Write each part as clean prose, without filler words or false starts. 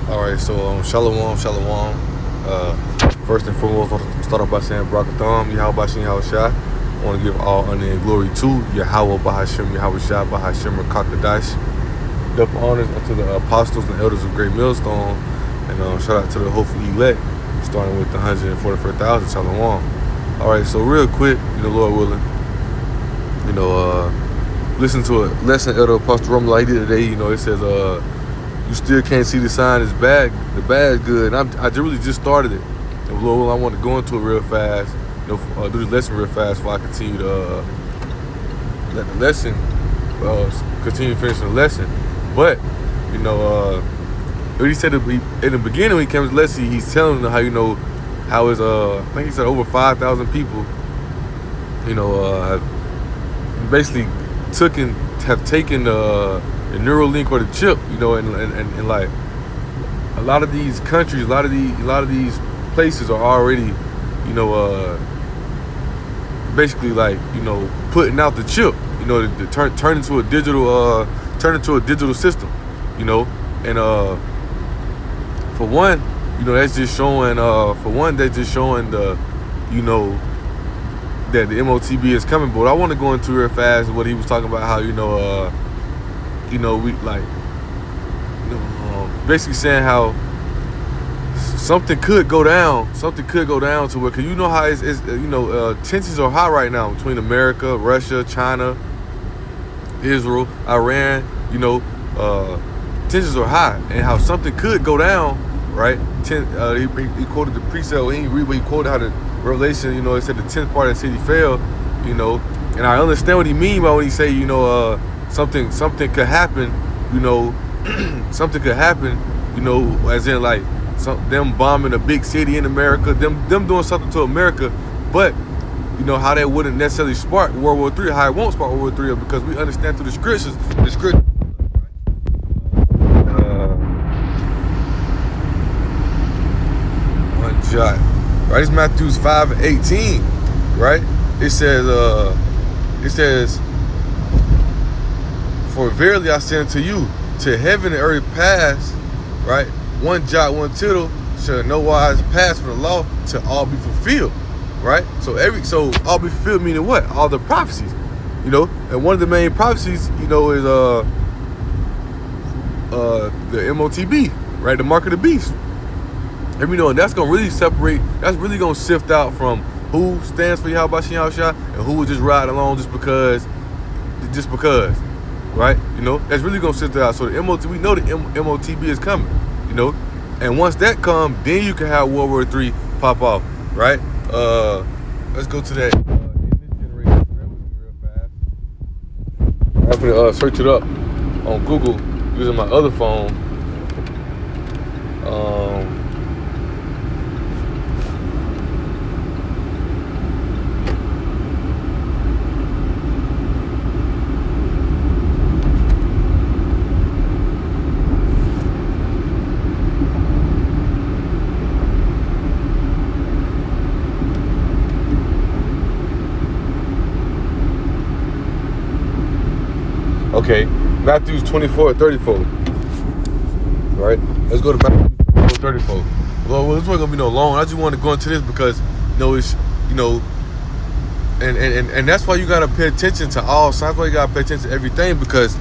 All right, so shalom, shalom. First and foremost, I want to start off by saying Barakatham, Yahweh Bashin Yahushua. I want to give all honor and glory to Yahweh Bahashim, Yahweh Shah, Bahashim, Rakakadash. Double honors unto the apostles and elders of Great Millstone. And shout out to the hopeful elect, starting with the 144,000, shalom. All right, so real quick, Lord willing, listen to a lesson Elder Apostle Roman like he did today. It says, you still can't see the sign is bad. The bad's good. And I really just started it. And Lord, I want to go into it real fast. Do the lesson real fast before I continue to let the lesson continue finishing the lesson. But he said in the beginning when he came to the lesson, he's telling them how his I think he said over 5,000 people basically have taken the Neuralink or the chip, and like a lot of these countries, a lot of these places are already, basically like, putting out the chip, to turn into a digital system, and for one, that's just showing the, that the MOTB is coming. But I want to go into real fast what he was talking about, how we like, basically saying how something could go down to where, cause how it's tensions are high right now between America, Russia, China, Israel, Iran. Tensions are high, and how something could go down, right? He quoted the precept. He didn't read, but he quoted how the Revelation, it said the 10th part of the city fell, and I understand what he mean by when he say, something could happen, something could happen, as in like them bombing a big city in America, them doing something to America, but how that wouldn't necessarily spark World War III, how it won't spark World War III, because we understand through the scriptures, one jot, right? It's Matthew 5:18, right? It says, for verily I say unto you, till heaven and earth pass, right? One jot, one tittle shall no wise pass from the law to all be fulfilled, right? So all be fulfilled meaning what? All the prophecies, and one of the main prophecies, is the MOTB, right? The mark of the beast. And and that's gonna really separate. That's really gonna sift out from who stands for Yahweh Bashin Yahushua and who would just ride along just because, right? That's really gonna sift out. So the we know the MOTB is coming, and once that comes, then you can have World War III pop off, right? Let's go to that. In this generation, real fast. I'm gonna search it up on Google using my other phone. Okay, Matthew 24:34. Right? Let's go to Matthew 24:34. Well, this wasn't gonna be no long. I just want to go into this because it's and that's why you gotta pay attention to all signs. That's why you gotta pay attention to everything, because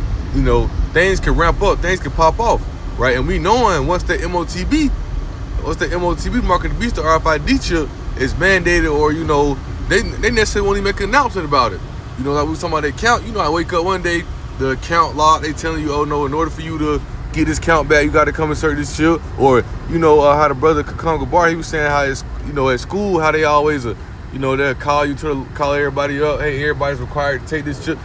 things can ramp up, things can pop off, right? And we knowing once the MOTB mark of the beast, the RFID chip is mandated, or they necessarily won't even make an announcement about it. Like we was talking about that count. I wake up one day, the account locked, they telling you, oh no, in order for you to get this count back, you got to come insert this chip. Or how the brother Kakam Gabar, he was saying how it's, at school, how they always they'll call everybody up, hey, everybody's required to take this chip.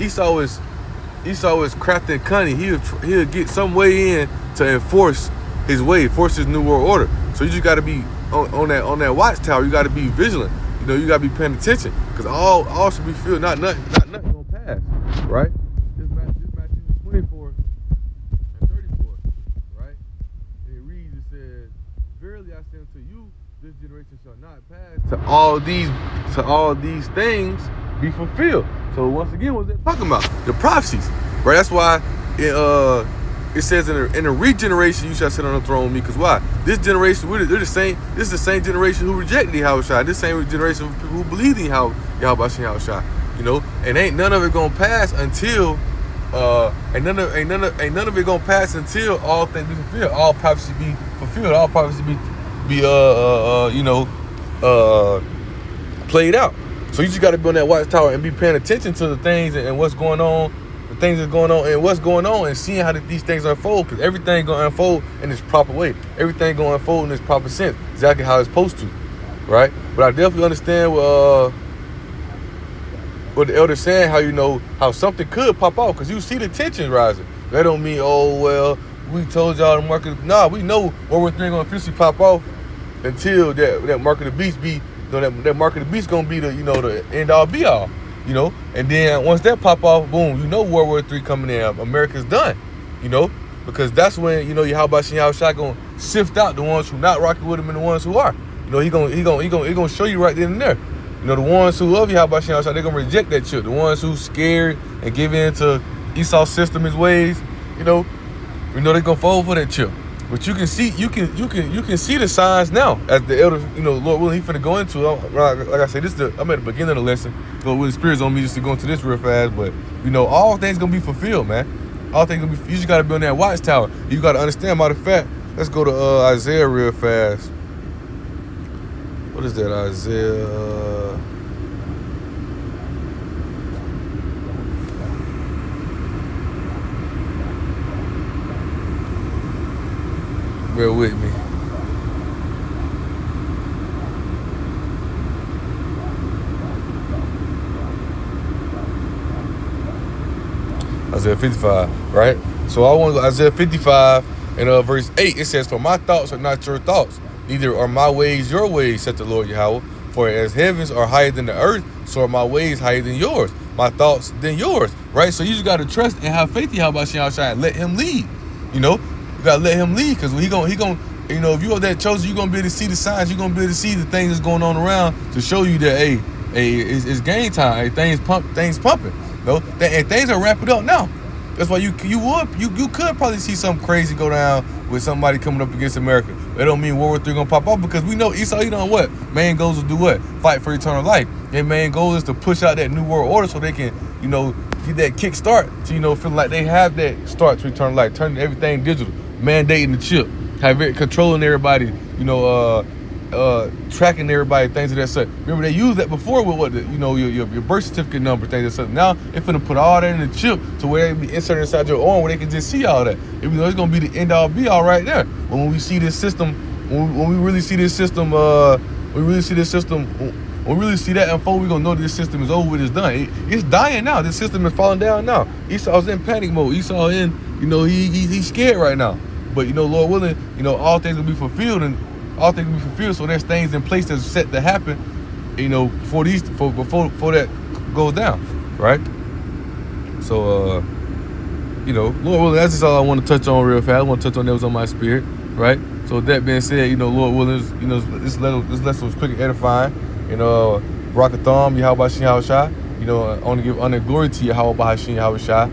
Esau is crafty and cunning. He'll get some way in to enforce his way, force his new world order. So you just got to be on that watchtower. You got to be vigilant. You got to be paying attention, because all should be filled. Not nothing gonna pass, right? This Matthew 24:34, right? And it reads, it says, verily I say unto you, this generation shall not pass to all these things be fulfilled. So once again, what's that talking about? The prophecies, right? That's why it says in a regeneration you shall sit on the throne with me. Because why? This generation, they're the same. This is the same generation who rejected Yahweh Shai. This same generation of people who believed in Yahweh Shai. You know, and ain't none of it gonna pass until ain't none of it gonna pass until all things be fulfilled. All prophecy be fulfilled. All prophecy be played out. So you just got to be on that watchtower and be paying attention to the things and what's going on, the things that's going on and what's going on, and seeing how these things unfold. Because everything gonna unfold in its proper way. Everything gonna unfold in its proper sense, exactly how it's supposed to, right? But I definitely understand what the elder's saying. How something could pop off, because you see the tension rising. That don't mean, oh well, we told y'all the market. Nah, we know World War III gonna officially pop off until that mark of the beast be. That mark of the beast gonna be the the end all be all, and then once that pop off, boom, World War III coming in, America's done, because that's when Yahweh Shai gonna sift out the ones who not rocking with him and the ones who are, he gonna show you right then and there, the ones who love Yahweh Shai, they gonna reject that chip, the ones who scared and give in to Esau's system, his ways, they gonna fall for that chip. But you can see the signs now as the elder, Lord willing, he finna go into. Like I said, I'm at the beginning of the lesson. So with the Spirit's on me just to go into this real fast. But all things gonna be fulfilled, man. All things gonna be. You just gotta be on that watchtower. You gotta understand. Matter of fact, let's go to Isaiah real fast. What is that, Isaiah? Bear with me. Isaiah 55, right? So I want to go Isaiah 55 and verse 8. It says, "For my thoughts are not your thoughts, neither are my ways your ways, said the Lord Yahweh. For as heavens are higher than the earth, so are my ways higher than yours, my thoughts than yours." Right? So you just got to trust and have faith in Yahweh Shai and let him lead. You gotta let him lead, because he gonna if you are that chosen, you're gonna be able to see the signs. You're gonna be able to see the things that's going on around to show you that it's game time. Hey, things pumping. And things are wrapping up now. That's why you could probably see something crazy go down with somebody coming up against America. That don't mean World War III gonna pop off, because we know Esau, he done what? Main goals is do what? Fight for eternal life. Their main goal is to push out that new world order so they can, get that kick start to, feel like they have that start to eternal life, turning everything digital, mandating the chip, controlling everybody, tracking everybody, things of that sort. Remember, they used that before with what, your birth certificate number, things of that sort. Now, they're finna put all that in the chip to where they be inserted inside your arm, where they can just see all that. Even though it's gonna be the end all be all right there. But when we see this system, when we really see this system, when we really see that unfold, we're gonna know that this system is over with, it's done. It's dying now. This system is falling down now. Esau's in panic mode. Esau he's scared right now. But Lord willing, all things will be fulfilled, and all things will be fulfilled. So there's things in place that's set to happen, before that goes down, right? So Lord willing, that's just all I want to touch on real fast. I want to touch on that was on my spirit, right? So with that being said, Lord willing, this lesson was quick and edifying. Barakatham, Yahweh Shai. I want to give honor and glory to Yahweh Yahweh Shai,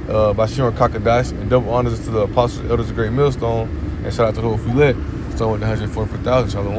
Bashir Kakadash, and double honors to the apostles, elders of Great Millstone, and shout out to the whole Filet. So with the 144,000, Shalom.